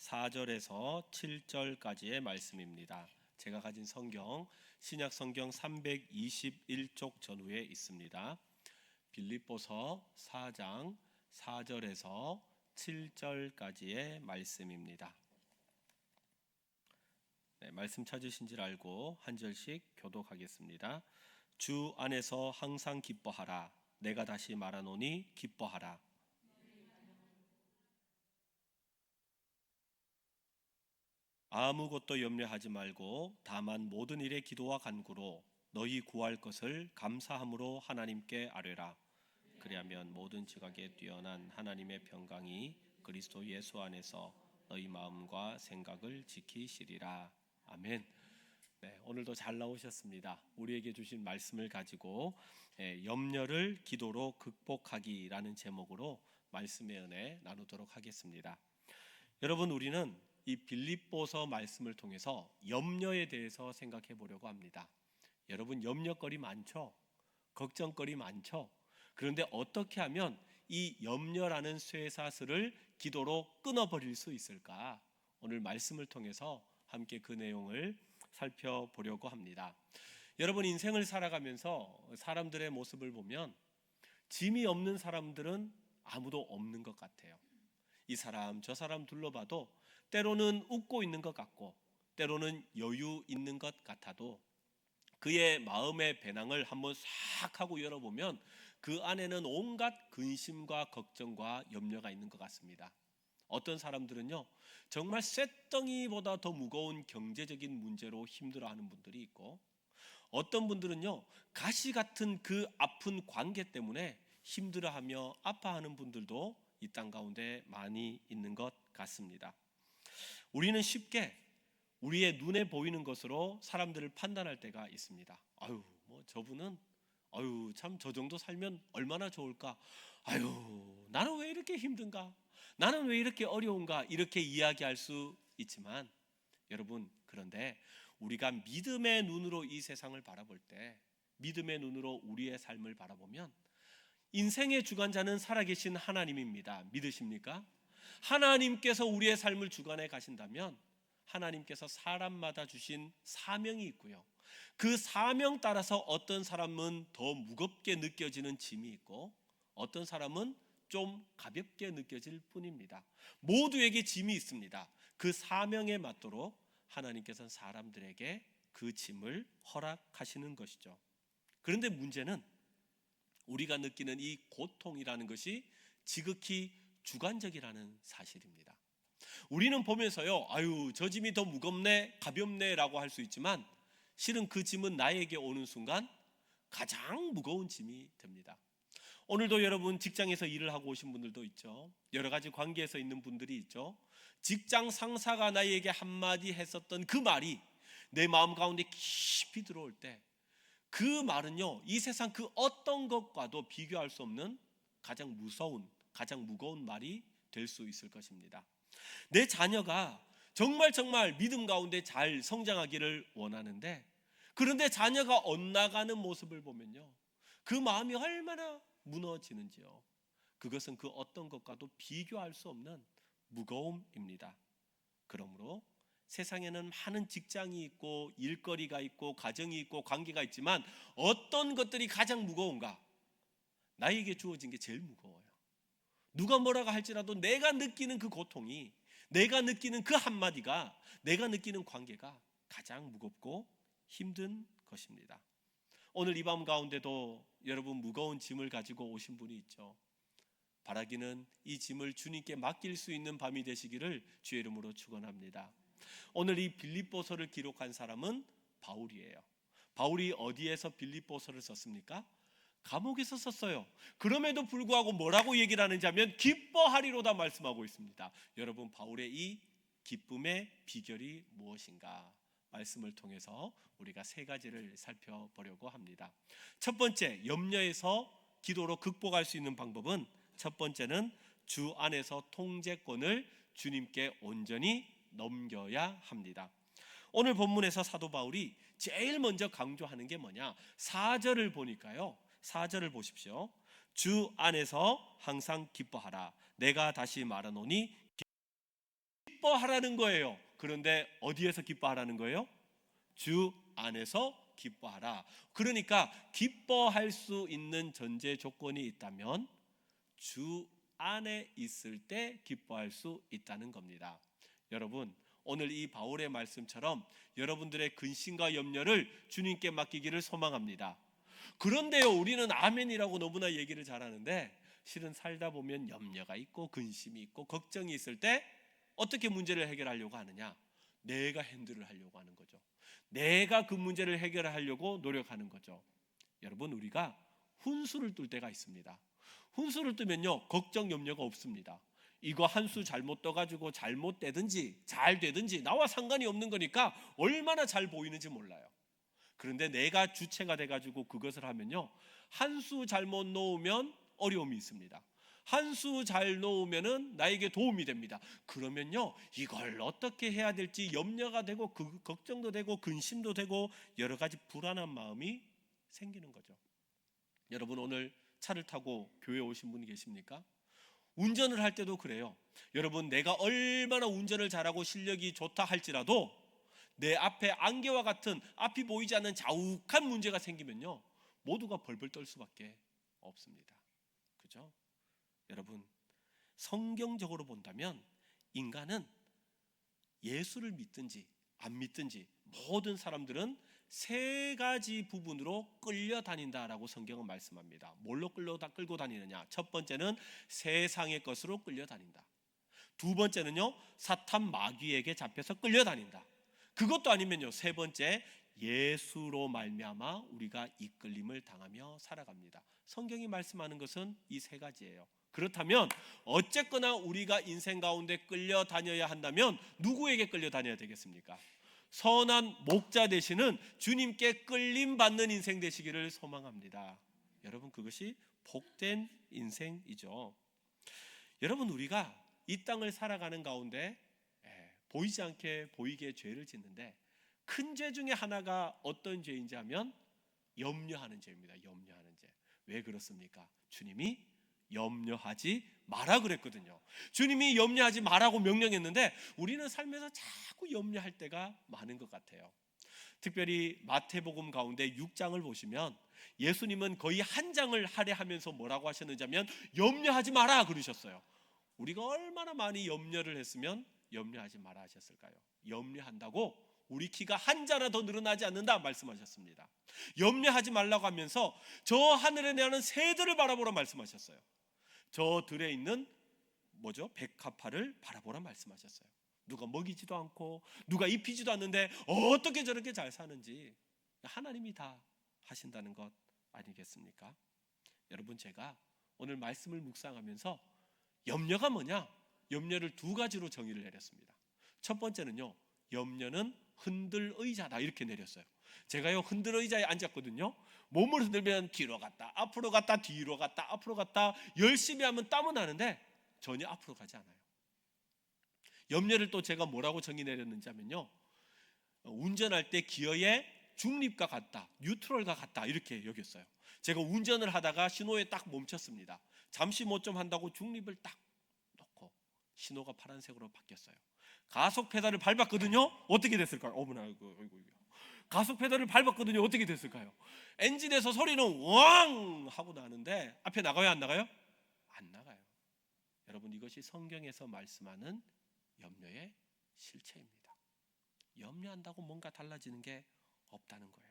4절에서 7절까지의 말씀입니다. 제가 가진 성경 신약 성경 321쪽 전후에 있습니다. 빌립보서 4장 4절에서 7절까지의 말씀입니다. 말씀 찾으신 줄 알고 한 절씩 교독하겠습니다. 주 안에서 항상 기뻐하라. 내가 다시 말하노니 기뻐하라. 아무것도 염려하지 말고 다만 모든 일에 기도와 간구로 너희 구할 것을 감사함으로 하나님께 아뢰라. 그리하면 모든 지각에 뛰어난 하나님의 평강이 그리스도 예수 안에서 너희 마음과 생각을 지키시리라. 아멘. 네, 오늘도 잘 나오셨습니다. 우리에게 주신 말씀을 가지고 염려를 기도로 극복하기라는 제목으로 말씀의 은혜 나누도록 하겠습니다. 여러분, 우리는 이 빌립보서 말씀을 통해서 염려에 대해서 생각해 보려고 합니다. 여러분, 염려거리 많죠? 걱정거리 많죠? 그런데 어떻게 하면 이 염려라는 쇠사슬을 기도로 끊어버릴 수 있을까? 오늘 말씀을 통해서 함께 그 내용을 살펴보려고 합니다. 여러분, 인생을 살아가면서 사람들의 모습을 보면 짐이 없는 사람들은 아무도 없는 것 같아요. 이 사람 저 사람 둘러봐도 때로는 웃고 있는 것 같고 때로는 여유 있는 것 같아도 그의 마음의 배낭을 한번 싹 하고 열어보면 그 안에는 온갖 근심과 걱정과 염려가 있는 것 같습니다. 어떤 사람들은요, 정말 쇳덩이보다 더 무거운 경제적인 문제로 힘들어하는 분들이 있고, 어떤 분들은요, 가시 같은 그 아픈 관계 때문에 힘들어하며 아파하는 분들도 이 땅 가운데 많이 있는 것 같습니다. 우리는 쉽게 우리의 눈에 보이는 것으로 사람들을 판단할 때가 있습니다. 아유, 뭐 저분은 참 저 정도 살면 얼마나 좋을까? 아유, 나는 왜 이렇게 힘든가? 나는 왜 이렇게 어려운가? 이렇게 이야기할 수 있지만 여러분, 그런데 우리가 믿음의 눈으로 이 세상을 바라볼 때, 믿음의 눈으로 우리의 삶을 바라보면 인생의 주관자는 살아계신 하나님입니다. 믿으십니까? 하나님께서 우리의 삶을 주관해 가신다면 하나님께서 사람마다 주신 사명이 있고요, 그 사명 따라서 어떤 사람은 더 무겁게 느껴지는 짐이 있고 어떤 사람은 좀 가볍게 느껴질 뿐입니다. 모두에게 짐이 있습니다. 그 사명에 맞도록 하나님께서는 사람들에게 그 짐을 허락하시는 것이죠. 그런데 문제는 우리가 느끼는 이 고통이라는 것이 지극히 주관적이라는 사실입니다. 우리는 보면서요, 아유, 저 짐이 더 무겁네, 가볍네 라고 할 수 있지만 실은 그 짐은 나에게 오는 순간 가장 무거운 짐이 됩니다. 오늘도 여러분 직장에서 일을 하고 오신 분들도 있죠. 여러 가지 관계에서 있는 분들이 있죠. 직장 상사가 나에게 한마디 했었던 그 말이 내 마음 가운데 깊이 들어올 때 그 말은요, 이 세상 그 어떤 것과도 비교할 수 없는 가장 무서운, 가장 무거운 말이 될 수 있을 것입니다. 내 자녀가 정말 믿음 가운데 잘 성장하기를 원하는데, 그런데 자녀가 엇나가는 모습을 보면요, 그 마음이 얼마나 무너지는지요. 그것은 그 어떤 것과도 비교할 수 없는 무거움입니다. 그러므로 세상에는 많은 직장이 있고 일거리가 있고 가정이 있고 관계가 있지만 어떤 것들이 가장 무거운가? 나에게 주어진 게 제일 무거워요. 누가 뭐라고 할지라도 내가 느끼는 그 고통이, 내가 느끼는 그 한마디가, 내가 느끼는 관계가 가장 무겁고 힘든 것입니다. 오늘 이 밤 가운데도 여러분 무거운 짐을 가지고 오신 분이 있죠. 바라기는 이 짐을 주님께 맡길 수 있는 밤이 되시기를 주의 이름으로 축원합니다. 오늘 이 빌립보서를 기록한 사람은 바울이에요. 바울이 어디에서 빌립보서를 썼습니까? 감옥에서 썼어요. 그럼에도 불구하고 뭐라고 얘기를 하는지 하면 기뻐하리로다 말씀하고 있습니다. 여러분, 바울의 이 기쁨의 비결이 무엇인가? 말씀을 통해서 우리가 세 가지를 살펴보려고 합니다. 첫 번째, 염려에서 기도로 극복할 수 있는 방법은, 첫 번째는 주 안에서 통제권을 주님께 온전히 넘겨야 합니다. 오늘 본문에서 사도 바울이 제일 먼저 강조하는 게 뭐냐? 4절을 보니까요, 4절을 보십시오. 주 안에서 항상 기뻐하라. 내가 다시 말하노니 기뻐하라는 거예요. 그런데 어디에서 기뻐하라는 거예요? 주 안에서 기뻐하라. 그러니까 기뻐할 수 있는 전제 조건이 있다면 주 안에 있을 때 기뻐할 수 있다는 겁니다. 여러분, 오늘 이 바울의 말씀처럼 여러분들의 근심과 염려를 주님께 맡기기를 소망합니다. 그런데요, 우리는 아멘이라고 너무나 얘기를 잘하는데 실은 살다 보면 염려가 있고 근심이 있고 걱정이 있을 때 어떻게 문제를 해결하려고 하느냐? 내가 핸들을 하려고 하는 거죠. 내가 그 문제를 해결하려고 노력하는 거죠. 여러분, 우리가 훈수를 뚫 때가 있습니다. 훈수를 뜨면요, 걱정 염려가 없습니다. 이거 한 수 잘못 떠가지고 잘못되든지 잘 되든지 나와 상관이 없는 거니까 얼마나 잘 보이는지 몰라요. 그런데 내가 주체가 돼가지고 그것을 하면요, 한 수 잘못 놓으면 어려움이 있습니다. 한 수 잘 놓으면은 나에게 도움이 됩니다. 그러면요, 이걸 어떻게 해야 될지 염려가 되고 걱정도 되고 근심도 되고 여러 가지 불안한 마음이 생기는 거죠. 여러분, 오늘 차를 타고 교회 오신 분이 계십니까? 운전을 할 때도 그래요. 여러분, 내가 얼마나 운전을 잘하고 실력이 좋다 할지라도 내 앞에 안개와 같은 앞이 보이지 않는 자욱한 문제가 생기면요, 모두가 벌벌 떨 수밖에 없습니다. 그죠? 여러분, 성경적으로 본다면 인간은 예수를 믿든지 안 믿든지 모든 사람들은 세 가지 부분으로 끌려다닌다라고 성경은 말씀합니다. 뭘로 끌고 다니느냐? 첫 번째는 세상의 것으로 끌려다닌다. 두 번째는요, 사탄 마귀에게 잡혀서 끌려다닌다. 그것도 아니면요, 세 번째, 예수로 말미암아 우리가 이끌림을 당하며 살아갑니다. 성경이 말씀하는 것은 이 세 가지예요. 그렇다면 어쨌거나 우리가 인생 가운데 끌려다녀야 한다면 누구에게 끌려다녀야 되겠습니까? 선한 목자 되시는 주님께 끌림받는 인생 되시기를 소망합니다. 여러분, 그것이 복된 인생이죠. 여러분, 우리가 이 땅을 살아가는 가운데 보이지 않게 보이게 죄를 짓는데 큰 죄 중에 하나가 어떤 죄인지 하면 염려하는 죄입니다. 염려하는 죄. 왜 그렇습니까? 주님이 염려하지 마라 그랬거든요. 주님이 염려하지 마라고 명령했는데 우리는 삶에서 자꾸 염려할 때가 많은 것 같아요. 특별히 마태복음 가운데 6장을 보시면 예수님은 거의 한 장을 할애하면서 뭐라고 하셨는지 하면 염려하지 마라 그러셨어요. 우리가 얼마나 많이 염려를 했으면 염려하지 마라 하셨을까요? 염려한다고 우리 키가 한 자나 더 늘어나지 않는다 말씀하셨습니다. 염려하지 말라고 하면서 저 하늘에 나는 새들을 바라보라 말씀하셨어요. 저 들에 있는 백합화를 바라보라 말씀하셨어요. 누가 먹이지도 않고 누가 입히지도 않는데 어떻게 저렇게 잘 사는지 하나님이 다 하신다는 것 아니겠습니까? 여러분, 제가 오늘 말씀을 묵상하면서 염려가 뭐냐? 염려를 두 가지로 정의를 내렸습니다. 첫 번째는요, 염려는 흔들 의자다 이렇게 내렸어요. 제가요, 흔들 의자에 앉았거든요. 몸을 흔들면 뒤로 갔다 앞으로 갔다 뒤로 갔다 앞으로 갔다 열심히 하면 땀은 나는데 전혀 앞으로 가지 않아요. 염려를 또 제가 뭐라고 정의 내렸는지 하면요, 운전할 때 기어의 중립과 같다, 뉴트럴과 같다 이렇게 여겼어요. 제가 운전을 하다가 신호에 딱 멈췄습니다. 잠시 뭐 좀 한다고 중립을 딱 놓고 신호가 파란색으로 바뀌었어요. 가속 페달을 밟았거든요. 어떻게 됐을까요? 어머나, 이거. 가속 페달을 밟았거든요. 어떻게 됐을까요? 엔진에서 소리는 왕 하고 나는데 앞에 나가요, 안 나가요? 안 나가요. 여러분, 이것이 성경에서 말씀하는 염려의 실체입니다. 염려한다고 뭔가 달라지는 게 없다는 거예요.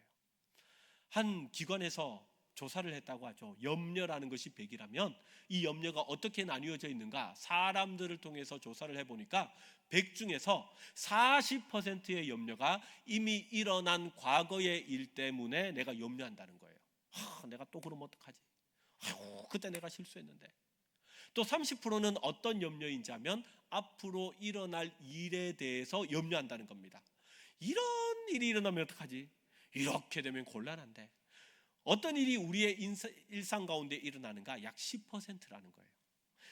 한 기관에서 조사를 했다고 하죠. 염려라는 것이 100이라면 이 염려가 어떻게 나뉘어져 있는가 사람들을 통해서 조사를 해보니까 100 중에서 40%의 염려가 이미 일어난 과거의 일 때문에 내가 염려한다는 거예요. 내가 또 그러면 어떡하지? 그때 내가 실수했는데. 또 30%는 어떤 염려인지 하면 앞으로 일어날 일에 대해서 염려한다는 겁니다. 이런 일이 일어나면 어떡하지? 이렇게 되면 곤란한데. 어떤 일이 우리의 일상 가운데 일어나는가? 약 10%라는 거예요.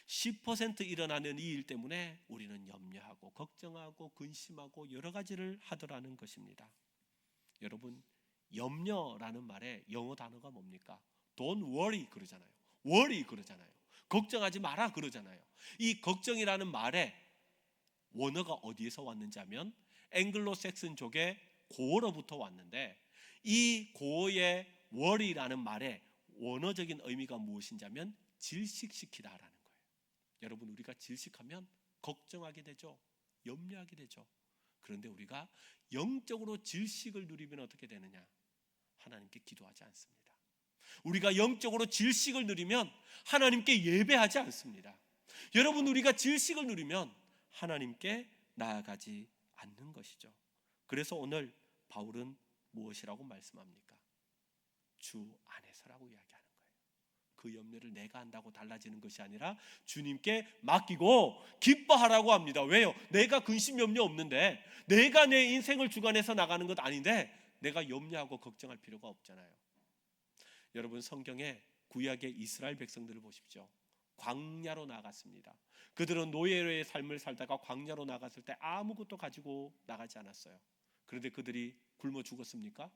10% 일어나는 이 일 때문에 우리는 염려하고 걱정하고 근심하고 여러 가지를 하더라는 것입니다. 여러분, 염려라는 말에 영어 단어가 뭡니까? Don't worry 그러잖아요. worry 그러잖아요. 걱정하지 마라 그러잖아요. 이 걱정이라는 말에 원어가 어디에서 왔는지 하면 앵글로색슨족의 고어로부터 왔는데, 이 고어의 worry라는 말의 원어적인 의미가 무엇인지 하면 질식시키다라는 거예요. 여러분, 우리가 질식하면 걱정하게 되죠. 염려하게 되죠. 그런데 우리가 영적으로 질식을 누리면 어떻게 되느냐? 하나님께 기도하지 않습니다. 우리가 영적으로 질식을 누리면 하나님께 예배하지 않습니다. 여러분, 우리가 질식을 누리면 하나님께 나아가지 않는 것이죠. 그래서 오늘 바울은 무엇이라고 말씀합니까? 주 안에서라고 이야기하는 거예요. 그 염려를 내가 한다고 달라지는 것이 아니라 주님께 맡기고 기뻐하라고 합니다. 왜요? 내가 근심 염려 없는데, 내가 내 인생을 주관해서 나가는 것 아닌데 내가 염려하고 걱정할 필요가 없잖아요. 여러분, 성경에 구약의 이스라엘 백성들을 보십시오. 광야로 나갔습니다. 그들은 노예의 삶을 살다가 광야로 나갔을 때 아무것도 가지고 나가지 않았어요. 그런데 그들이 굶어 죽었습니까?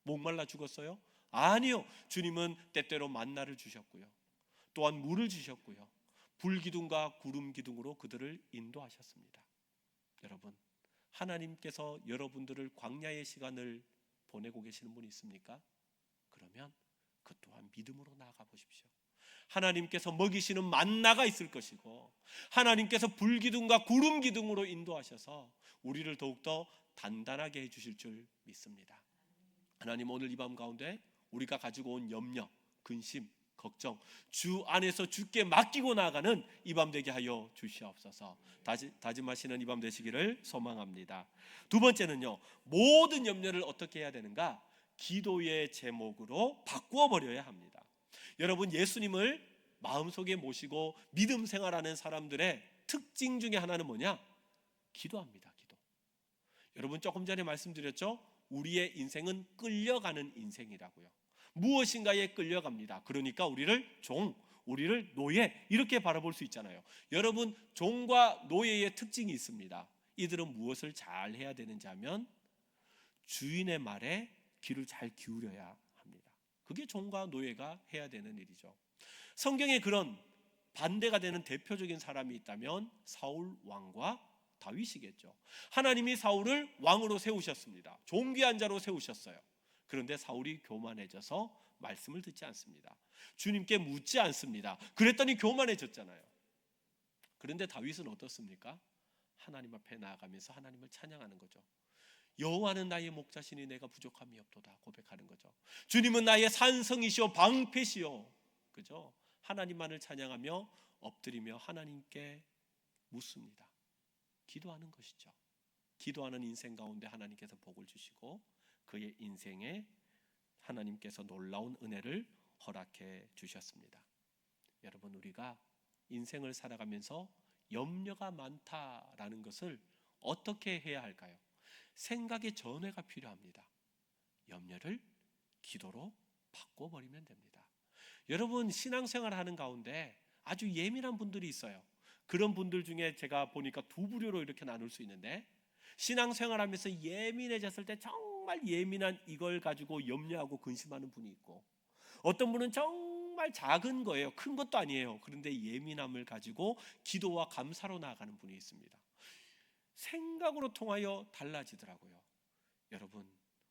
목말라 죽었어요? 아니요. 주님은 때때로 만나를 주셨고요, 또한 물을 주셨고요, 불기둥과 구름기둥으로 그들을 인도하셨습니다. 여러분, 하나님께서 여러분들을 광야의 시간을 보내고 계시는 분이 있습니까? 그러면 그 또한 믿음으로 나아가 보십시오. 하나님께서 먹이시는 만나가 있을 것이고, 하나님께서 불기둥과 구름기둥으로 인도하셔서 우리를 더욱더 단단하게 해주실 줄 믿습니다. 하나님, 오늘 이 밤 가운데 우리가 가지고 온 염려, 근심, 걱정, 주 안에서 주께 맡기고 나아가는 이 밤 되게 하여 주시옵소서. 다짐하시는 이 밤 되시기를 소망합니다. 두 번째는요, 모든 염려를 어떻게 해야 되는가? 기도의 제목으로 바꾸어 버려야 합니다. 여러분, 예수님을 마음속에 모시고 믿음 생활하는 사람들의 특징 중에 하나는 뭐냐? 기도합니다. 기도. 여러분, 조금 전에 말씀드렸죠? 우리의 인생은 끌려가는 인생이라고요. 무엇인가에 끌려갑니다. 그러니까 우리를 종, 우리를 노예, 이렇게 바라볼 수 있잖아요. 여러분, 종과 노예의 특징이 있습니다. 이들은 무엇을 잘 해야 되는지 하면 주인의 말에 귀를 잘 기울여야 합니다. 그게 종과 노예가 해야 되는 일이죠. 성경에 그런 반대가 되는 대표적인 사람이 있다면 사울 왕과 다윗이겠죠. 하나님이 사울을 왕으로 세우셨습니다. 존귀한 자로 세우셨어요. 그런데 사울이 교만해져서 말씀을 듣지 않습니다. 주님께 묻지 않습니다. 그랬더니 교만해졌잖아요. 그런데 다윗은 어떻습니까? 하나님 앞에 나아가면서 하나님을 찬양하는 거죠. 여호와는 나의 목자시니 내가 부족함이 없도다 고백하는 거죠. 주님은 나의 산성이시오 방패시오, 그죠? 하나님만을 찬양하며 엎드리며 하나님께 묻습니다. 기도하는 것이죠. 기도하는 인생 가운데 하나님께서 복을 주시고 그의 인생에 하나님께서 놀라운 은혜를 허락해 주셨습니다. 여러분, 우리가 인생을 살아가면서 염려가 많다라는 것을 어떻게 해야 할까요? 생각의 전환가 필요합니다. 염려를 기도로 바꿔버리면 됩니다. 여러분, 신앙생활 하는 가운데 아주 예민한 분들이 있어요. 그런 분들 중에 제가 보니까 두 부류로 이렇게 나눌 수 있는데, 신앙생활 하면서 예민해졌을 때 정말 예민한 이걸 가지고 염려하고 근심하는 분이 있고, 어떤 분은 정말 작은 거예요. 큰 것도 아니에요. 그런데 예민함을 가지고 기도와 감사로 나아가는 분이 있습니다. 생각으로 통하여 달라지더라고요. 여러분,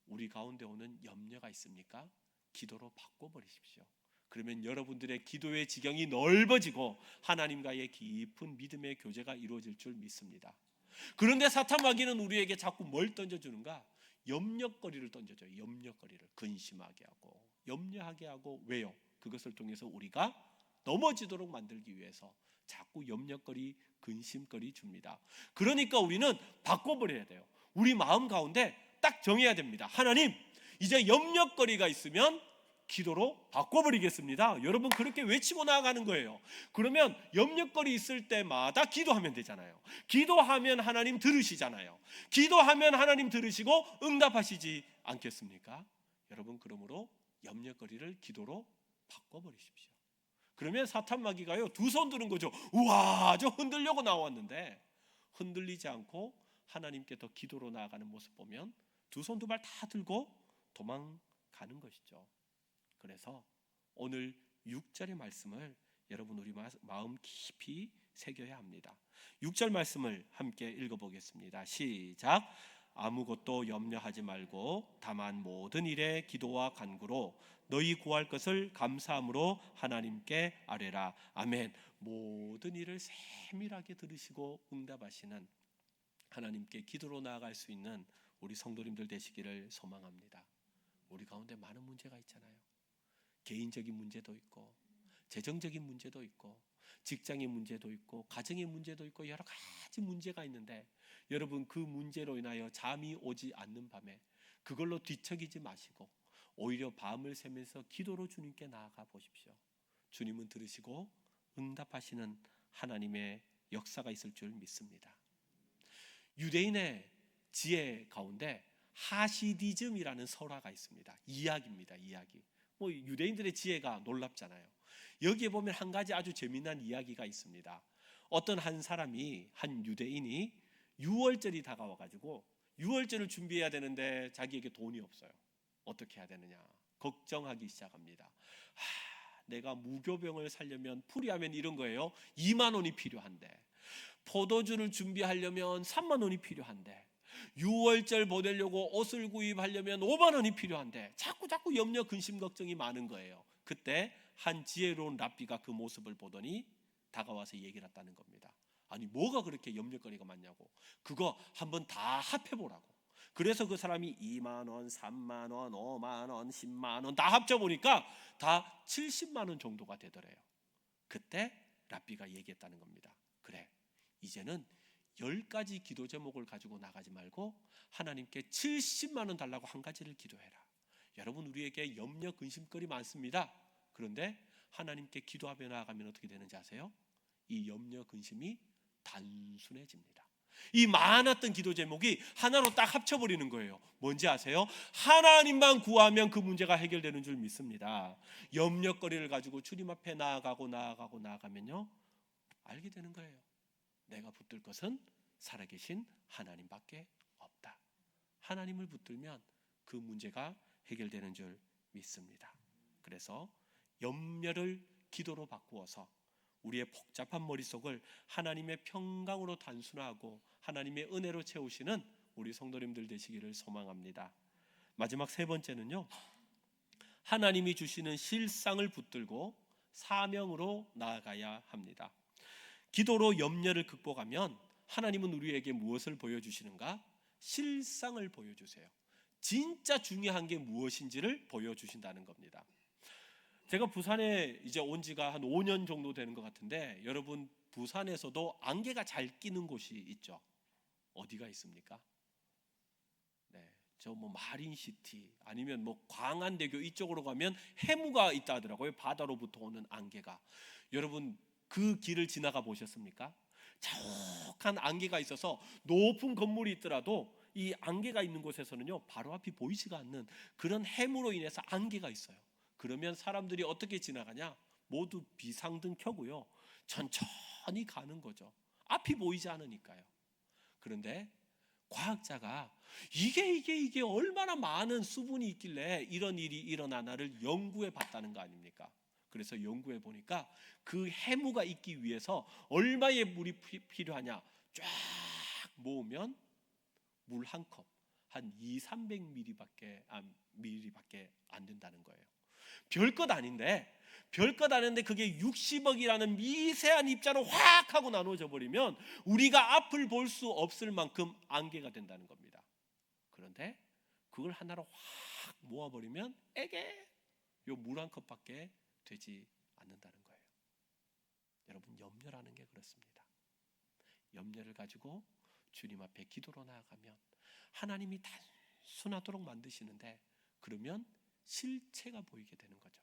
우리 가운데 오는 염려가 있습니까? 기도로 바꿔버리십시오. 그러면 여러분들의 기도의 지경이 넓어지고 하나님과의 깊은 믿음의 교제가 이루어질 줄 믿습니다. 그런데 사탄 마귀는 우리에게 자꾸 뭘 던져주는가? 염려거리를 던져줘요. 염려거리를 근심하게 하고 염려하게 하고. 왜요? 그것을 통해서 우리가 넘어지도록 만들기 위해서 자꾸 염려거리, 근심거리 줍니다. 그러니까 우리는 바꿔버려야 돼요. 우리 마음 가운데 딱 정해야 됩니다. 하나님, 이제 염려거리가 있으면 기도로 바꿔버리겠습니다. 여러분, 그렇게 외치고 나아가는 거예요. 그러면 염려거리 있을 때마다 기도하면 되잖아요. 기도하면 하나님 들으시잖아요. 기도하면 하나님 들으시고 응답하시지 않겠습니까? 여러분, 그러므로 염려거리를 기도로 바꿔버리십시오. 그러면 사탄 마귀가요, 두 손 드는 거죠. 우와, 저 흔들려고 나왔는데 흔들리지 않고 하나님께 더 기도로 나아가는 모습 보면 두 손 두 발 다 들고 도망가는 것이죠. 그래서 오늘 6절의 말씀을 여러분, 우리 마음 깊이 새겨야 합니다. 6절 말씀을 함께 읽어보겠습니다. 시작. 아무것도 염려하지 말고 다만 모든 일에 기도와 간구로 너희 구할 것을 감사함으로 하나님께 아뢰라. 아멘. 모든 일을 세밀하게 들으시고 응답하시는 하나님께 기도로 나아갈 수 있는 우리 성도님들 되시기를 소망합니다. 우리 가운데 많은 문제가 있잖아요. 개인적인 문제도 있고, 재정적인 문제도 있고, 직장의 문제도 있고, 가정의 문제도 있고, 여러 가지 문제가 있는데, 여러분 그 문제로 인하여 잠이 오지 않는 밤에 그걸로 뒤척이지 마시고 오히려 밤을 새면서 기도로 주님께 나아가 보십시오. 주님은 들으시고 응답하시는 하나님의 역사가 있을 줄 믿습니다. 유대인의 지혜 가운데 하시디즘이라는 설화가 있습니다. 이야기입니다. 이야기. 유대인들의 지혜가 놀랍잖아요. 여기에 보면 한 가지 아주 재미난 이야기가 있습니다. 어떤 한 사람이, 한 유대인이 유월절이 다가와가지고 유월절을 준비해야 되는데 자기에게 돈이 없어요. 어떻게 해야 되느냐 걱정하기 시작합니다. 내가 무교병을 살려면 풀이하면 이런 거예요. 2만 원이 필요한데, 포도주를 준비하려면 3만 원이 필요한데, 유월절 보내려고 옷을 구입하려면 5만 원이 필요한데, 자꾸 염려 근심 걱정이 많은 거예요. 그때 한 지혜로운 랍비가 그 모습을 보더니 다가와서 얘기를 했다는 겁니다. 아니 뭐가 그렇게 염려거리가 많냐고, 그거 한번 다 합해보라고. 그래서 그 사람이 2만 원, 3만 원, 5만 원, 10만 원 다 합쳐보니까 다 70만 원 정도가 되더래요. 그때 랍비가 얘기했다는 겁니다. 그래, 이제는 10가지 기도 제목을 가지고 나가지 말고 하나님께 70만 원 달라고 한 가지를 기도해라. 여러분 우리에게 염려 근심거리 많습니다. 그런데 하나님께 기도하며 나아가면 어떻게 되는지 아세요? 이 염려 근심이 단순해집니다. 이 많았던 기도 제목이 하나로 딱 합쳐버리는 거예요. 뭔지 아세요? 하나님만 구하면 그 문제가 해결되는 줄 믿습니다. 염려거리를 가지고 주님 앞에 나아가면요, 알게 되는 거예요. 내가 붙들 것은 살아계신 하나님밖에 없다. 하나님을 붙들면 그 문제가 해결되는 줄 믿습니다. 그래서 염려를 기도로 바꾸어서 우리의 복잡한 머릿속을 하나님의 평강으로 단순화하고 하나님의 은혜로 채우시는 우리 성도님들 되시기를 소망합니다. 마지막 세 번째는요, 하나님이 주시는 실상을 붙들고 사명으로 나아가야 합니다. 기도로 염려를 극복하면 하나님은 우리에게 무엇을 보여주시는가? 실상을 보여주세요. 진짜 중요한 게 무엇인지를 보여주신다는 겁니다. 제가 부산에 이제 온 지가 한 5년 정도 되는 것 같은데, 여러분 부산에서도 안개가 잘 끼는 곳이 있죠. 어디가 있습니까? 네, 저 마린시티 아니면 광안대교 이쪽으로 가면 해무가 있다 하더라고요. 바다로부터 오는 안개가. 여러분 그 길을 지나가 보셨습니까? 자욱한 안개가 있어서 높은 건물이 있더라도 이 안개가 있는 곳에서는요, 바로 앞이 보이지가 않는 그런 해무로 인해서 안개가 있어요. 그러면 사람들이 어떻게 지나가냐? 모두 비상등 켜고요, 천천히 가는 거죠. 앞이 보이지 않으니까요. 그런데 과학자가 이게 얼마나 많은 수분이 있길래 이런 일이 일어나나를 연구해 봤다는 거 아닙니까? 그래서 연구해 보니까 그 해무가 있기 위해서 얼마의 물이 필요하냐? 쫙 모으면 물 한 컵, 한 200~300ml밖에 안 된다는 거예요. 별것 아닌데 그게 60억이라는 미세한 입자로 확 하고 나눠져 버리면 우리가 앞을 볼 수 없을 만큼 안개가 된다는 겁니다. 그런데 그걸 하나로 확 모아버리면 에게 요 물 한 컵밖에 되지 않는다는 거예요. 여러분 염려라는 게 그렇습니다. 염려를 가지고 주님 앞에 기도로 나아가면 하나님이 단순하도록 만드시는데, 그러면 실체가 보이게 되는 거죠.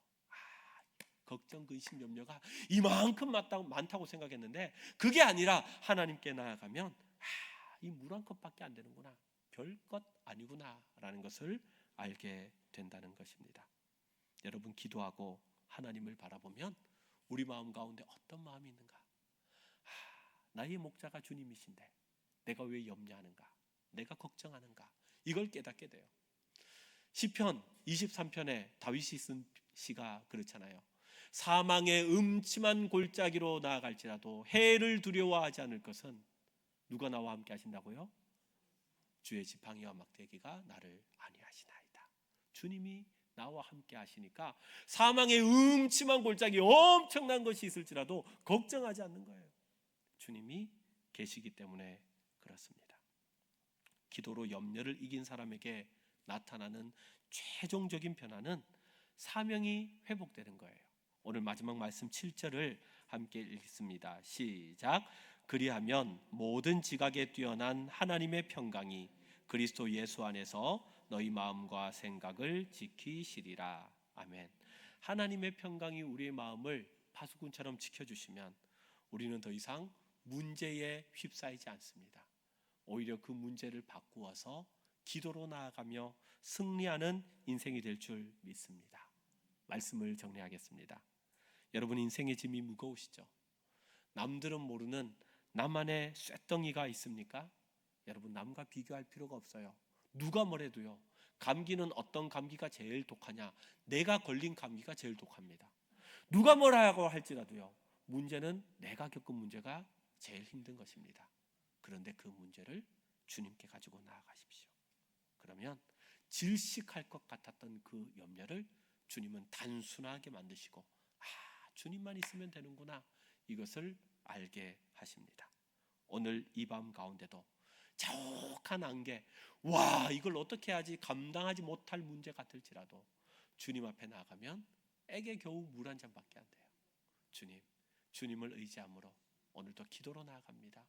걱정, 근심, 염려가 이만큼 많다고 생각했는데 그게 아니라 하나님께 나아가면 이 물 한 컵밖에 안 되는구나, 별것 아니구나 라는 것을 알게 된다는 것입니다. 여러분 기도하고 하나님을 바라보면 우리 마음 가운데 어떤 마음이 있는가? 나의 목자가 주님이신데 내가 왜 염려하는가? 내가 걱정하는가? 이걸 깨닫게 돼요. 시편 23편에 다윗이 쓴 시가 그렇잖아요. 사망의 음침한 골짜기로 나아갈지라도 해를 두려워하지 않을 것은 누가 나와 함께 하신다고요? 주의 지팡이와 막대기가 나를 안위하시나이다. 주님이 나와 함께 하시니까 사망의 음침한 골짜기 엄청난 것이 있을지라도 걱정하지 않는 거예요. 주님이 계시기 때문에 그렇습니다. 기도로 염려를 이긴 사람에게 나타나는 최종적인 변화는 사명이 회복되는 거예요. 오늘 마지막 말씀 7절을 함께 읽습니다. 시작. 그리하면 모든 지각에 뛰어난 하나님의 평강이 그리스도 예수 안에서 너희 마음과 생각을 지키시리라. 아멘. 하나님의 평강이 우리의 마음을 파수꾼처럼 지켜주시면 우리는 더 이상 문제에 휩싸이지 않습니다. 오히려 그 문제를 바꾸어서 기도로 나아가며 승리하는 인생이 될 줄 믿습니다. 말씀을 정리하겠습니다. 여러분, 인생의 짐이 무거우시죠? 남들은 모르는 나만의 쇳덩이가 있습니까? 여러분, 남과 비교할 필요가 없어요. 누가 뭐래도요, 감기는 어떤 감기가 제일 독하냐? 내가 걸린 감기가 제일 독합니다. 누가 뭐라고 할지라도요, 문제는 내가 겪은 문제가 제일 힘든 것입니다. 그런데 그 문제를 주님께 가지고 나아가십시오. 그러면 질식할 것 같았던 그 염려를 주님은 단순하게 만드시고, 주님만 있으면 되는구나, 이것을 알게 하십니다. 오늘 이 밤 가운데도 자욱한 안개, 이걸 어떻게 하지, 감당하지 못할 문제 같을지라도 주님 앞에 나가면 애게 겨우 물 한 잔밖에 안 돼요. 주님을 의지함으로 오늘도 기도로 나아갑니다.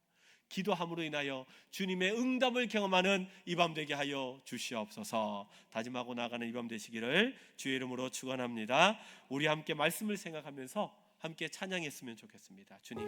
기도함으로 인하여 주님의 응답을 경험하는 이 밤 되게 하여 주시옵소서. 다짐하고 나가는 이 밤 되시기를 주의 이름으로 축원합니다. 우리 함께 말씀을 생각하면서 함께 찬양했으면 좋겠습니다. 주님.